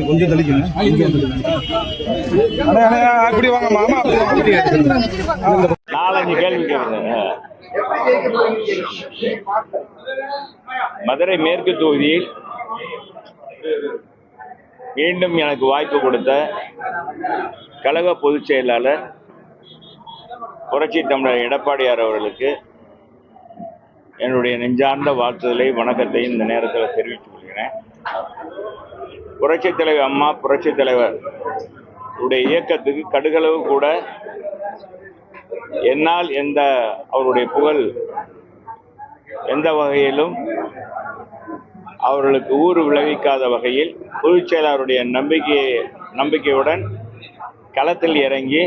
கொஞ்சம் தெளிக்கணும். அப்படி வாங்க மாமா, நாலஞ்சு கேள்வி கேட்குறேன். மதுரை மேற்கு தொகுதியில் மீண்டும் எனக்கு வாய்ப்பு கொடுத்த கழக பொதுச் செயலாளர் புரட்சி தமிழர் எடப்பாடியார் அவர்களுக்கு என்னுடைய நெஞ்சார்ந்த வாழ்த்துதலை வணக்கத்தை இந்த நேரத்தில் தெரிவித்துக் கொள்கிறேன். புரட்சி தலைவர் அம்மா புரட்சி தலைவர் உடைய இயக்கத்துக்கு கடுகளவு கூட என்னால் அவருடைய புகழ் எந்த வகையிலும் அவர்களுக்கு ஊறு விளைவிக்காத வகையில் பொதுச் செயலாளருடைய நம்பிக்கையுடன் களத்தில் இறங்கி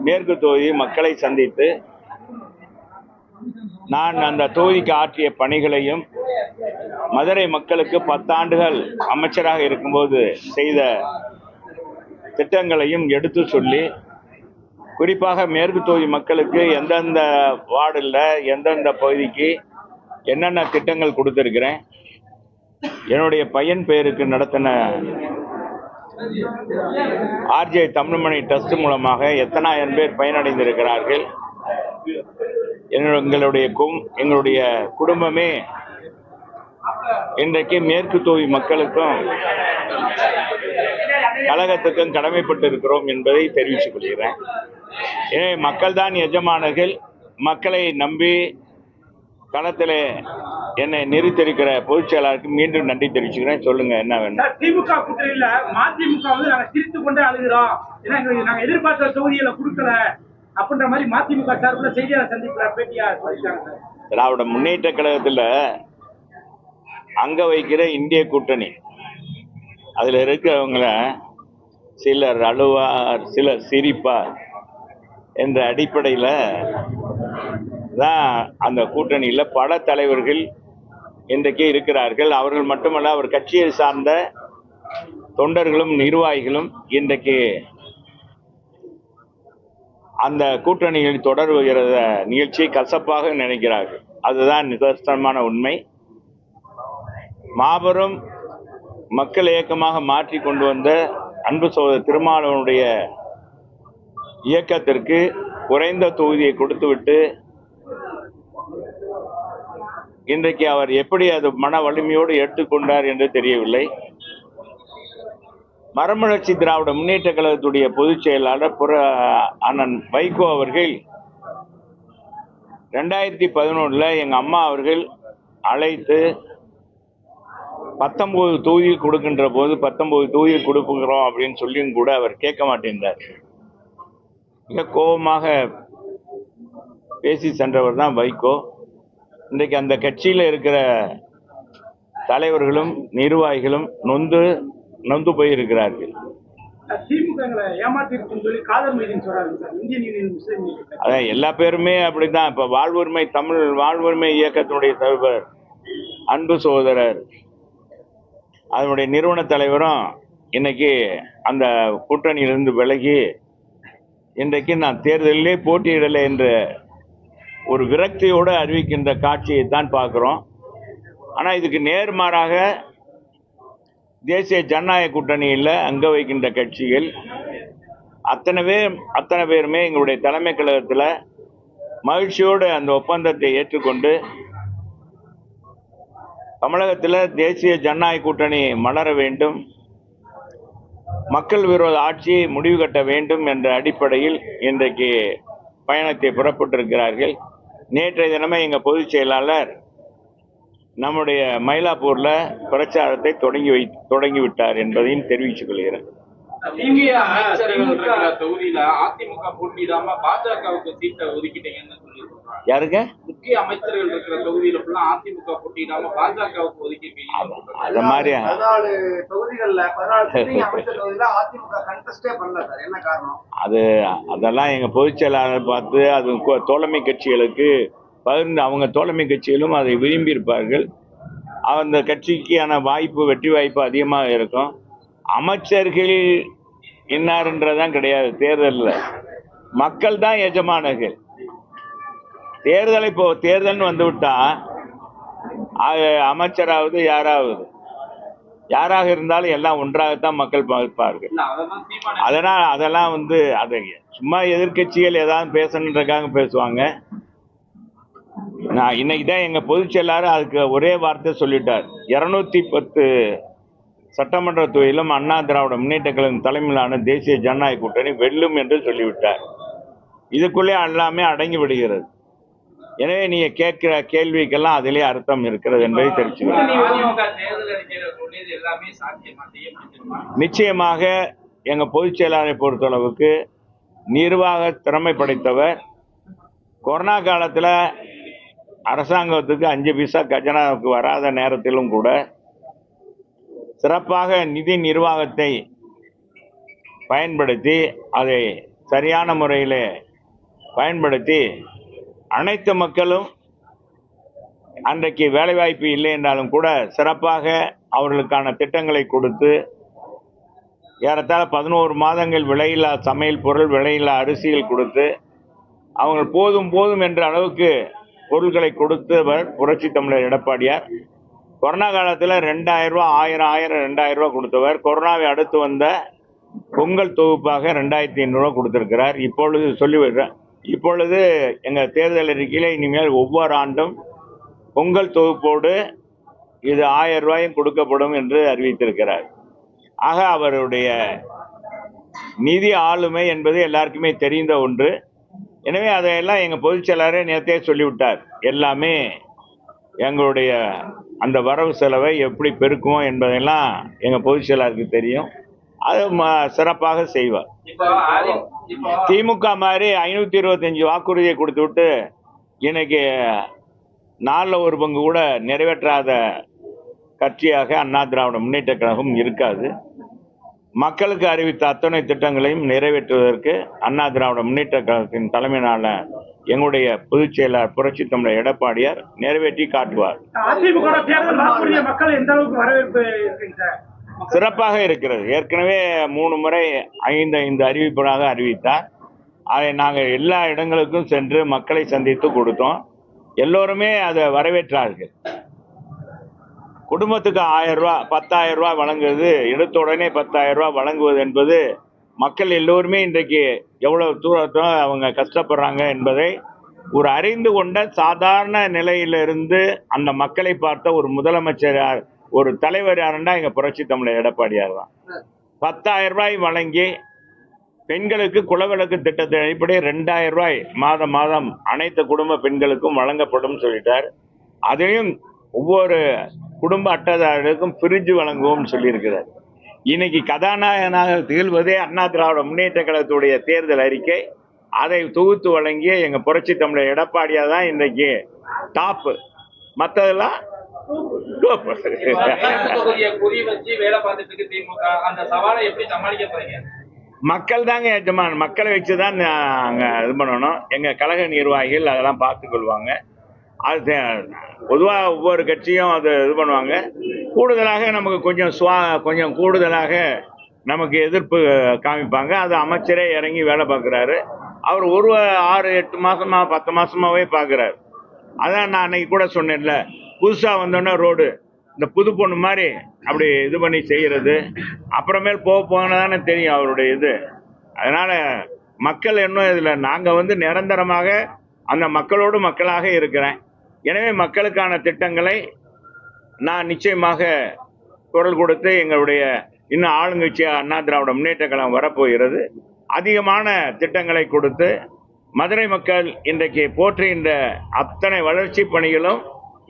மேற்கு தொகுதி மக்களை சந்தித்து நான் அந்த தொகுதிக்கு ஆற்றிய பணிகளையும் மதுரை மக்களுக்கு 10 ஆண்டுகள் அமைச்சராக இருக்கும்போது செய்த திட்டங்களையும் எடுத்து சொல்லி, குறிப்பாக மேற்கு தொகுதி மக்களுக்கு எந்தெந்த வார்டில் எந்தெந்த பகுதிக்கு என்னென்ன திட்டங்கள் கொடுத்திருக்கிறேன், என்னுடைய பையன் பெயருக்கு நடத்தின ஆர்ஜே தமிழ்மணி ட்ரஸ்ட் மூலமாக எத்தனாயிரம் பேர் பயனடைந்திருக்கிறார்கள், எங்களுடைய குடும்பமே இன்றைக்கு மேற்கு தொகுதி மக்களுக்கும் கழகத்துக்கும் கடமைப்பட்டு இருக்கிறோம் என்பதை தெரிவித்துக் கொள்கிறேன். எனவே மக்கள் தான் எஜமானர்கள். மக்களை நம்பி களத்தில் என்னை நிறுத்திருக்கிற பொதுச் செயலாளருக்கு மீண்டும் நன்றி தெரிவிச்சுக்கிறேன். சொல்லுங்க, என்ன வேணும்? திமுக கூட்டணியில மதிமுக நாங்க சிரித்து கொண்டே அழுகிறோம், நாங்க எதிர்பார்த்த தொகுதிகளை கொடுக்கல அப்படின்ற மாதிரி மதிமுக சார்பில் செய்தியாளர் சந்திப்புல பேட்டியா சொல்லிட்டாங்க. திராவிட முன்னேற்ற கழகத்தில் அங்க வைக்கிற இந்திய கூட்டணி, அதுல இருக்கிறவங்கள சிலர் அழுவார் சிலர் சிரிப்பார் என்ற அடிப்படையில் தான் அந்த கூட்டணியில் பல தலைவர்கள் இன்றைக்கு இருக்கிறார்கள். அவர்கள் மட்டுமல்ல, அவர் கட்சியை சார்ந்த தொண்டர்களும் நிர்வாகிகளும் இன்றைக்கு அந்த கூட்டணியில் தொடர்கிற நிகழ்ச்சியை கசப்பாக நினைக்கிறார்கள். அதுதான் நிதர்சனமான உண்மை. மாபெரும் மக்கள் இயக்கமாக மாற்றி கொண்டு வந்த அன்பு சகோதரர் திருமாவளவனுடைய இயக்கத்திற்கு குறைந்த தொகுதியை கொடுத்துவிட்டு இன்றைக்கு அவர் எப்படி அது மன வலிமையோடு எடுத்துக்கொண்டார் என்று தெரியவில்லை. மறுமலர்ச்சி திராவிட முன்னேற்ற கழகத்துடைய பொதுச் செயலாளர் அண்ணன் வைகோ அவர்கள் 2011 எங்க அம்மா அவர்கள் அழைத்து 19 தொகுதியில் கொடுக்கின்ற போது 19 தொகுதியில் கொடுக்குறோம் அப்படின்னு சொல்லியும் கூட அவர் கேட்க மாட்டேன்றார். மிக கோபமாக பேசி சென்றவர் தான் வைகோ. இன்றைக்கு அந்த கட்சியில் இருக்கிற தலைவர்களும் நிர்வாகிகளும் நொந்து போயிருக்கிறார்கள். அதான் எல்லா பேருமே அப்படிதான். இப்ப வாழ்வுரிமை இயக்கத்தினுடைய தலைவர் அன்பு சகோதரர் அதனுடைய நிறுவன தலைவரும் இன்னைக்கு அந்த கூட்டணியிலிருந்து விலகி இன்றைக்கு நான் தேர்தலிலே போட்டியிடலை என்ற ஒரு விரக்தியோடு அறிவிக்கின்ற காட்சியை தான் பார்க்கிறோம். ஆனால் இதுக்கு நேர்மாறாக தேசிய ஜனநாயக கூட்டணியில் அங்க வைக்கின்ற கட்சிகள் அத்தனை பேருமே எங்களுடைய தலைமை கழகத்தில் மகிழ்ச்சியோடு அந்த ஒப்பந்தத்தை ஏற்றுக்கொண்டு தமிழகத்தில் தேசிய ஜனநாயக கூட்டணி மலர வேண்டும், மக்கள் விரோத ஆட்சியை முடிவு கட்ட வேண்டும் என்ற அடிப்படையில் இன்றைக்கு பயணத்தை புறப்பட்டிருக்கிறார்கள். நேற்றைய தினமே எங்கள் பொதுச் செயலாளர் நம்முடைய மயிலாப்பூர்ல பிரச்சாரத்தை தொடங்கிவிட்டார் என்பதையும் தெரிவித்துக் கொள்கிறேன். தொகுதியில அதிமுக போட்டியிடாம பாஜகவுக்கு சீட்டை ஒதுக்கிட்டீங்கன்னு சொல்லி யாருங்க? முக்கிய அமைச்சர்கள் இருக்கிற தொகுதியில ஃபுல்லா அதிமுக போட்டியிடாம பாஜகவுக்கு ஒதுக்கிருக்கீங்க. அது மாதிரி 14 தொகுதிகள்ல 14 அமைச்சர் தொகுதியில அதிமுக கண்டெஸ்டே பண்ணல சார். என்ன காரணம்? அதெல்லாம் எங்க பொதுச் செயலாளர் பார்த்து அது தோழமை கட்சிகளுக்கு பகிர்ந்து அவங்க தோழமை கட்சிகளும் அதை விரும்பி இருப்பார்கள். அந்த கட்சிக்கான வாய்ப்பு, வெற்றி வாய்ப்பு அதிகமாக இருக்கும். அமைச்சர்கள் இன்னார்ன்றதான் கிடையாது. தேர்தலில் மக்கள் தான் எஜமானர்கள். தேர்தல்னு வந்து விட்டா அமைச்சராவது யாராக இருந்தாலும் எல்லாம் ஒன்றாகத்தான் மக்கள் பார்ப்பார்கள். அதெல்லாம் அதை சும்மா எதிர்கட்சிகள் ஏதாவது பேசணுன்றக்காக பேசுவாங்க. நான் இன்னைக்கு தான் எங்க பொதுச் செயலாளர் அதுக்கு ஒரே வார்த்தை சொல்லிட்டார். 210 சட்டமன்ற தொகுதியிலும் அண்ணா திராவிட முன்னேற்ற கழகம் தலைமையிலான தேசிய ஜனநாயக கூட்டணி வெல்லும் என்று சொல்லிவிட்டார். இதுக்குள்ளே எல்லாமே அடங்கி விடுகிறது. எனவே நீங்க கேட்கிற கேள்விக்கெல்லாம் அதிலே அர்த்தம் இருக்கிறது என்பதை தெரிவிச்சுக்கிறேன். நிச்சயமாக எங்க பொதுச் செயலாளரை பொறுத்தளவுக்கு நிர்வாக திறமை படைத்தவர். கொரோனா காலத்துல அரசாங்கத்துக்கு 5 பைசா கஜனாவுக்கு வராத நேரத்திலும் கூட சிறப்பாக நிதி நிர்வாகத்தை பயன்படுத்தி அதை சரியான முறையில் பயன்படுத்தி அனைத்து மக்களும் அன்றைக்கு வேலைவாய்ப்பு இல்லை என்றாலும் கூட சிறப்பாக அவர்களுக்கான திட்டங்களை கொடுத்து ஏறத்தாழ 11 மாதங்கள் விலையில்லா சமையல் பொருள், விலையில்லா அரிசிகள் கொடுத்து அவங்க போதும் என்ற அளவுக்கு பொருட்களை கொடுத்தவர் புரட்சி தமிழர் எடப்பாடியார். கொரோனா காலத்தில் 2000 ரூபா 1000 2000 ரூபா கொடுத்தவர். கொரோனாவை அடுத்து வந்த பொங்கல் தொகுப்பாக 2500 ரூபா கொடுத்திருக்கிறார். இப்பொழுது எங்க தேர்தல் அறிக்கையில இனிமேல் ஒவ்வொரு ஆண்டும் பொங்கல் தொகுப்போடு இது 1000 ரூபாயும் கொடுக்கப்படும் என்று அறிவித்திருக்கிறார். ஆக அவருடைய நிதி ஆளுமை என்பது எல்லாருக்குமே தெரிந்த ஒன்று. எனவே அதையெல்லாம் எங்க பொதுச் செயலாளரே நேரத்தே சொல்லிவிட்டார். எல்லாமே எங்களுடைய அந்த வரவு செலவை எப்படி பெருக்குவோம் என்பதெல்லாம் எங்க பொதுச் செயலாளருக்கு தெரியும். அது சிறப்பாக செய்வார். திமுக மாதிரி 525 வாக்குறுதியை கொடுத்து விட்டு இன்னைக்கு 4 பங்கு கூட நிறைவேற்றாத கட்சியாக அண்ணா திராவிட முன்னேற்ற கழகம் இருக்காது. மக்களுக்கு அறிவித்த அத்தனை திட்டங்களையும் நிறைவேற்றுவதற்கு அண்ணா திராவிட முன்னேற்ற கழகத்தின் தலைமையிலான எங்களுடைய பொதுச் செயலாளர் புரட்சி தமிழர் எடப்பாடியார் நிறைவேற்றி காட்டுவார். சிறப்பாக இருக்கிறது. ஏற்கனவே 3 முறை 5 அறிவிப்பாக அறிவித்தார். அதை நாங்கள் எல்லா இடங்களுக்கும் சென்று மக்களை சந்தித்து கொடுத்தோம். எல்லோருமே அதை வரவேற்றார்கள். குடும்பத்துக்கு 1000 ரூபா 10,000 ரூபா வழங்குவது, எடுத்த உடனே 10,000 ரூபா வழங்குவது என்பது மக்கள் எல்லோருமே இன்றைக்கு எவ்வளவு தூரத்தில் அவங்க கஷ்டப்படுறாங்க என்பதை ஒரு அறிந்து கொண்ட சாதாரண நிலையிலிருந்து அந்த மக்களை பார்த்த ஒரு முதலமைச்சர், ஒரு தலைவர் யாருன்னா எங்க புரட்சி தமிழர் எடப்பாடியார் தான். 10,000 ரூபாய் வழங்கி பெண்களுக்கு குலவிளக்கு திட்டத்தின் அடிப்படை 2000 ரூபாய் மாதம் அனைத்து குடும்ப பெண்களுக்கும் வழங்கப்படும் சொல்லிட்டார். அதையும் ஒவ்வொரு குடும்ப அட்டைதாரர்களுக்கும் பிரிஞ்சு வழங்குவோம் சொல்லியிருக்கிறார். இன்னைக்கு கதாநாயகனாக திகழ்வதே அண்ணா திராவிட முன்னேற்ற கழகத்துடைய தேர்தல் அறிக்கை. அதை தொகுத்து வழங்கிய எங்க புரட்சி தமிழர் எடப்பாடியா தான் இன்றைக்கு டாப். மற்றதெல்லாம் மக்கள் தாங்க எஜமான். மக்களை வச்சுதான் நாங்க இது பண்ணணும். எங்க கழக நிர்வாகிகள் அதெல்லாம் பார்த்துக் கொள்வாங்க. அது பொதுவாக ஒவ்வொரு கட்சியும் அது இது பண்ணுவாங்க. கூடுதலாக நமக்கு கொஞ்சம் கூடுதலாக நமக்கு எதிர்ப்பு காமிப்பாங்க. அது அமைச்சரே இறங்கி வேலை பார்க்குறாரு. அவர் 6-8 மாசமா 10 மாசமாவே பார்க்குறாரு. அதான் நான் அன்னைக்கு கூட சொன்னேன்ல, புதுசாக வந்தோடனே ரோடு இந்த புது பொண்ணு மாதிரி அப்படி இது பண்ணி செய்கிறது. அப்புறமேல் போனதானே தெரியும் அவருடைய இது. அதனால மக்கள் இன்னும் இதில் நாங்கள் நிரந்தரமாக அந்த மக்களோடு மக்களாக இருக்கிறேன். எனவே மக்களுக்கான திட்டங்களை நான் நிச்சயமாக குரல் கொடுத்து எங்களுடைய இன்னும் ஆளுங்கட்சியாக அண்ணா திராவிட முன்னேற்ற கழகம் வரப்போகிறது. அதிகமான திட்டங்களை கொடுத்து மதுரை மக்கள் இன்றைக்கு போற்றுகின்ற அத்தனை வளர்ச்சி பணிகளும்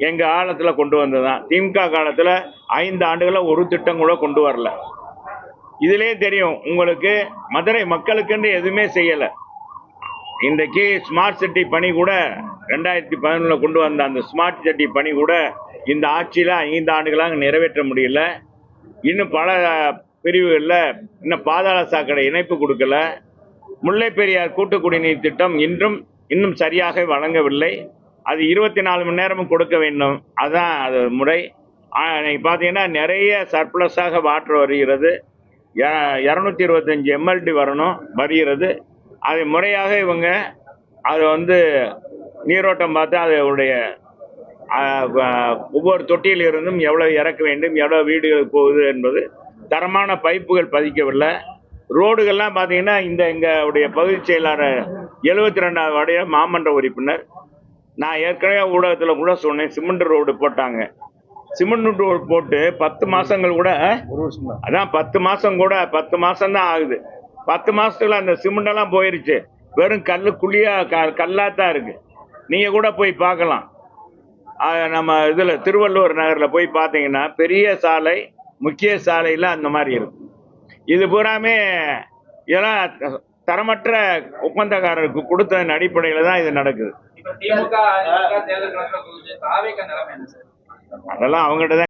எங்க காலத்தில் கொண்டு வந்ததுதான். திமுக காலத்தில் 5 ஆண்டுகளில் ஒரு திட்டம் கூட கொண்டு வரல. இதிலே தெரியும் உங்களுக்கு, மதுரை மக்களுக்கென்று எதுவுமே செய்யலை. இன்றைக்கு ஸ்மார்ட் சிட்டி பணி கூட 2011 கொண்டு வந்த அந்த ஸ்மார்ட் சிட்டி பணி கூட இந்த ஆட்சியில் 5 ஆண்டுகளாக நிறைவேற்ற முடியல. இன்னும் பல பிரிவுகளில் இன்னும் பாதாள சாக்கடை இணைப்பு கொடுக்கல. முல்லை பெரியார் கூட்டு குடிநீர் திட்டம் இன்னும் சரியாக வழங்கவில்லை. அது 24 மணி நேரமும் கொடுக்க வேண்டும். அதுதான் அது முறை. இன்னைக்கு பார்த்தீங்கன்னா நிறைய சர்ப்ளஸாக வாட்டர் வருகிறது. 225 எம்எல்டி வருகிறது. அது முறையாக இவங்க அது நீரோட்டம் பார்த்து அதனுடைய ஒவ்வொரு தொட்டியிலிருந்தும் எவ்வளவு இறக்க வேண்டும், எவ்வளவு வீடுகளுக்கு போகுது என்பது தரமான பைப்புகள் பதிக்கவில்லை. ரோடுகள்லாம் பார்த்தீங்கன்னா எங்களுடைய பகுதி செயலாளர் 72வது வார்டு மாமன்ற உறுப்பினர், நான் ஏற்கனவே ஊடகத்தில் கூட சொன்னேன், சிமெண்ட் ரோடு போட்டாங்க. சிமெண்ட் ரோடு போட்டு 10 மாசங்கள் கூட அதான் 10 மாசம் கூட 10 மாசம் தான் ஆகுது. 10 மாசத்துல அந்த சிமெண்ட் எல்லாம் போயிருச்சு. வெறும் கல்லாத்தான் இருக்கு. நீங்க கூட போய் பார்க்கலாம். நம்ம இதுல திருவள்ளுவர் நகர்ல போய் பார்த்தீங்கன்னா பெரிய சாலை, முக்கிய சாலையில அந்த மாதிரி இருக்கு. இது பூராமே இதெல்லாம் தரமற்ற ஒப்பந்தக்காரருக்கு கொடுத்ததன் அடிப்படையில தான் இது நடக்குது. இப்ப திமுக தேர்தல் நிலைமை என்ன சார்? அதெல்லாம் அவங்ககிட்ட தான்